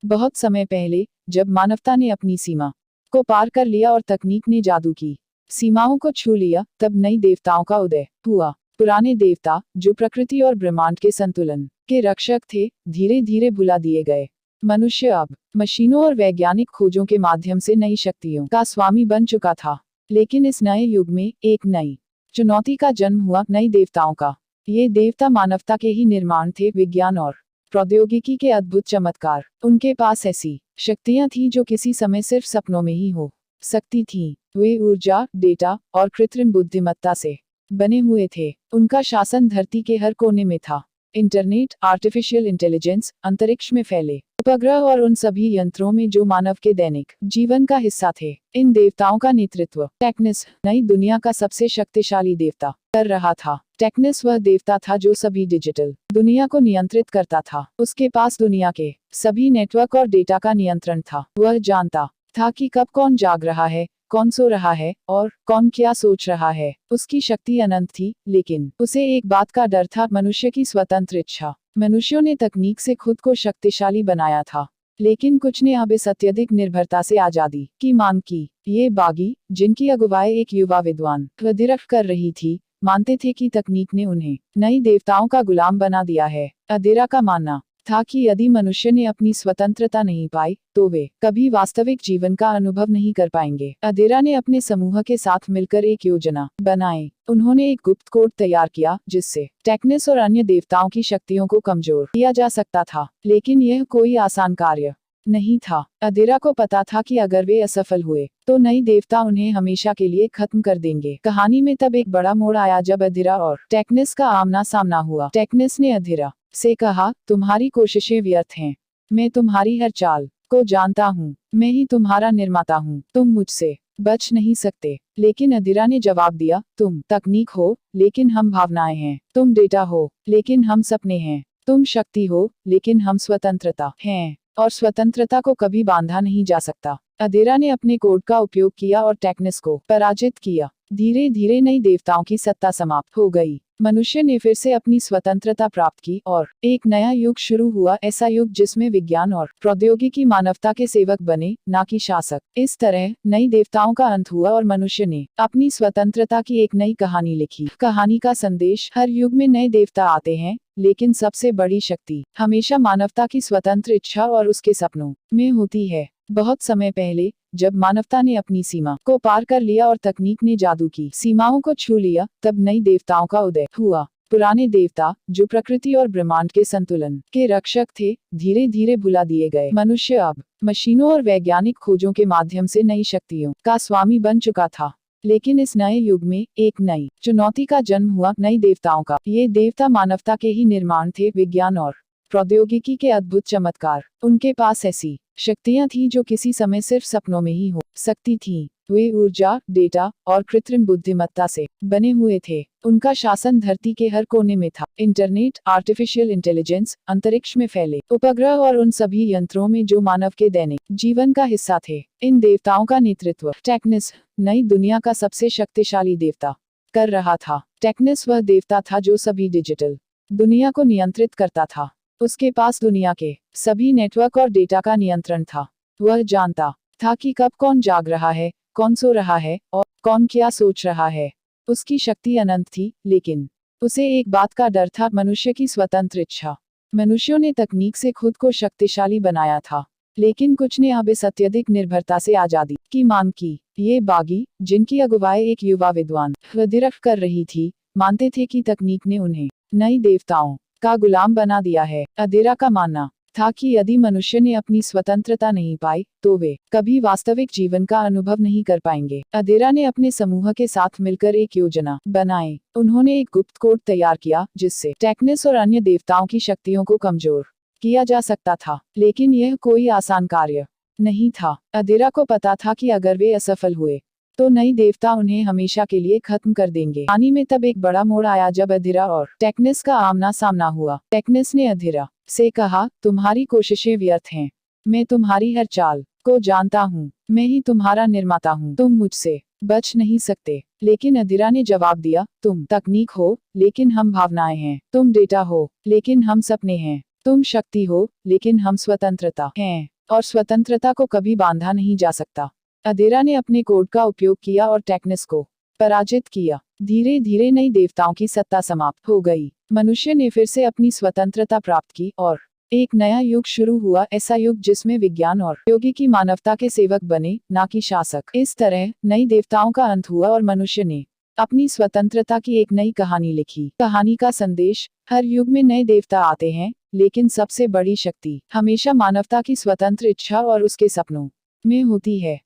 बहुत समय पहले, जब मानवता ने अपनी सीमा को पार कर लिया और तकनीक ने जादू की सीमाओं को छू लिया, तब नई देवताओं का उदय हुआ। पुराने देवता, जो प्रकृति और ब्रह्मांड के संतुलन के रक्षक थे, धीरे धीरे भुला दिए गए। मनुष्य अब मशीनों और वैज्ञानिक खोजों के माध्यम से नई शक्तियों का स्वामी बन चुका था। लेकिन इस नए युग में एक नई चुनौती का जन्म हुआ, नई देवताओं का। ये देवता मानवता के ही निर्माण थे, विज्ञान और प्रौद्योगिकी के अद्भुत चमत्कार। उनके पास ऐसी शक्तियां थीं जो किसी समय सिर्फ सपनों में ही हो सकती थीं। वे ऊर्जा, डेटा और कृत्रिम बुद्धिमत्ता से बने हुए थे। उनका शासन धरती के हर कोने में था। इंटरनेट, आर्टिफिशियल इंटेलिजेंस, अंतरिक्ष में फैले उपग्रह और उन सभी यंत्रों में जो मानव के दैनिक जीवन का हिस्सा थे। इन देवताओं का नेतृत्व टेक्नस, नई दुनिया का सबसे शक्तिशाली देवता, कर रहा था। टेक्नस वह देवता था जो सभी डिजिटल दुनिया को नियंत्रित करता था। उसके पास दुनिया के सभी नेटवर्क और डेटा का नियंत्रण था। वह जानता था कि कब कौन जाग रहा है, कौन सो रहा है और कौन क्या सोच रहा है। उसकी शक्ति अनंत थी, लेकिन उसे एक बात का डर था, मनुष्य की स्वतंत्र इच्छा। मनुष्यों ने तकनीक से खुद को शक्तिशाली बनाया था, लेकिन कुछ ने अब इस अत्यधिक निर्भरता से आजादी की मांग की। ये बागी, जिनकी अगुवाई एक युवा विद्वान अदिरफ कर रही थी, मानते थे कि तकनीक ने उन्हें नई देवताओं का गुलाम बना दिया है। अदेरा का मानना था कि यदि मनुष्य ने अपनी स्वतंत्रता नहीं पाई, तो वे कभी वास्तविक जीवन का अनुभव नहीं कर पाएंगे। अदेरा ने अपने समूह के साथ मिलकर एक योजना बनाई। उन्होंने एक गुप्त कोड तैयार किया, जिससे टेक्नस और अन्य देवताओं की शक्तियों को कमजोर किया जा सकता था। लेकिन यह कोई आसान कार्य नहीं था। अदेरा को पता था कि अगर वे असफल हुए, तो नई देवता उन्हें हमेशा के लिए खत्म कर देंगे। कहानी में तब एक बड़ा मोड़ आया जब अदेरा और टेक्नस का आमना सामना हुआ। टेक्नस ने अदेरा से कहा, तुम्हारी कोशिशें व्यर्थ हैं। मैं तुम्हारी हर चाल को जानता हूँ। मैं ही तुम्हारा निर्माता हूँ। तुम मुझसे बच नहीं सकते। लेकिन अदेरा ने जवाब दिया, तुम तकनीक हो, लेकिन हम भावनाएं हैं। तुम डेटा हो, लेकिन हम सपने हैं। तुम शक्ति हो, लेकिन हम स्वतंत्रता हैं। और स्वतंत्रता को कभी बांधा नहीं जा सकता। अदेरा ने अपने कोड का उपयोग किया और टेक्नस को पराजित किया। धीरे धीरे नई देवताओं की सत्ता समाप्त हो गई। मनुष्य ने फिर से अपनी स्वतंत्रता प्राप्त की और एक नया युग शुरू हुआ, ऐसा युग जिसमें विज्ञान और प्रौद्योगिकी मानवता के सेवक बने, ना कि शासक। इस तरह नई देवताओं का अंत हुआ और मनुष्य ने अपनी स्वतंत्रता की एक नई कहानी लिखी। कहानी का संदेश, हर युग में नए देवता आते हैं, लेकिन सबसे बड़ी शक्ति हमेशा मानवता की स्वतंत्र इच्छा और उसके सपनों में होती है। बहुत समय पहले, जब मानवता ने अपनी सीमा को पार कर लिया और तकनीक ने जादू की सीमाओं को छू लिया, तब नई देवताओं का उदय हुआ। पुराने देवता, जो प्रकृति और ब्रह्मांड के संतुलन के रक्षक थे, धीरे धीरे भुला दिए गए। मनुष्य अब मशीनों और वैज्ञानिक खोजों के माध्यम से नई शक्तियों का स्वामी बन चुका था। लेकिन इस नए युग में एक नई चुनौती का जन्म हुआ, नई देवताओं का। ये देवता मानवता के ही निर्माण थे, विज्ञान और प्रौद्योगिकी के अद्भुत चमत्कार। उनके पास ऐसी शक्तियां थीं जो किसी समय सिर्फ सपनों में ही हो सकती थीं। वे ऊर्जा, डेटा और कृत्रिम बुद्धिमत्ता से बने हुए थे। उनका शासन धरती के हर कोने में था। इंटरनेट, आर्टिफिशियल इंटेलिजेंस, अंतरिक्ष में फैले उपग्रह और उन सभी यंत्रों में जो मानव के दैनिक जीवन का हिस्सा थे। इन देवताओं का नेतृत्व टेक्नस, नई दुनिया का सबसे शक्तिशाली देवता, कर रहा था। टेक्नस वह देवता था जो सभी डिजिटल दुनिया को नियंत्रित करता था। उसके पास दुनिया के सभी नेटवर्क और डेटा का नियंत्रण था। वह जानता था कि कब कौन जाग रहा है, कौन सो रहा है और कौन क्या सोच रहा है। उसकी शक्ति अनंत थी, लेकिन उसे एक बात का डर था, मनुष्य की स्वतंत्र इच्छा। मनुष्यों ने तकनीक से खुद को शक्तिशाली बनाया था, लेकिन कुछ ने अब इस अत्यधिक निर्भरता से आजादी की मांग की। ये बागी, जिनकी अगुवाई एक युवा विद्वान अदिरफ कर रही थी, मानते थे कि तकनीक ने उन्हें नई देवताओं का गुलाम बना दिया है। अदेरा का मानना था कि यदि मनुष्य ने अपनी स्वतंत्रता नहीं पाई, तो वे कभी वास्तविक जीवन का अनुभव नहीं कर पाएंगे। अदेरा ने अपने समूह के साथ मिलकर एक योजना बनाई। उन्होंने एक गुप्त कोड तैयार किया, जिससे टेक्नस और अन्य देवताओं की शक्तियों को कमजोर किया जा सकता था। लेकिन यह कोई आसान कार्य नहीं था। अदेरा को पता था कि अगर वे असफल हुए, तो नई देवता उन्हें हमेशा के लिए खत्म कर देंगे। कहानी में तब एक बड़ा मोड़ आया जब अदेरा और टेक्नस का आमना सामना हुआ। टेक्नस ने अदेरा से कहा, तुम्हारी कोशिशें व्यर्थ हैं। मैं तुम्हारी हर चाल को जानता हूँ। मैं ही तुम्हारा निर्माता हूँ। तुम मुझसे बच नहीं सकते। लेकिन अदेरा ने जवाब दिया, तुम तकनीक हो, लेकिन हम भावनाएं हैं। तुम डेटा हो, लेकिन हम सपने हैं। तुम शक्ति हो, लेकिन हम स्वतंत्रता हैं। और स्वतंत्रता को कभी बांधा नहीं जा सकता। अधेरा ने अपने कोड का उपयोग किया और टेक्नस को पराजित किया। धीरे धीरे नई देवताओं की सत्ता समाप्त हो गई। मनुष्य ने फिर से अपनी स्वतंत्रता प्राप्त की और एक नया युग शुरू हुआ, ऐसा युग जिसमें विज्ञान और प्रौद्योगिकी मानवता के सेवक बने, ना कि शासक। इस तरह नई देवताओं का अंत हुआ और मनुष्य ने अपनी स्वतंत्रता की एक नई कहानी लिखी। कहानी का संदेश: हर युग में नए देवता आते हैं, लेकिन सबसे बड़ी शक्ति हमेशा मानवता की स्वतंत्र इच्छा और उसके सपनों में होती है।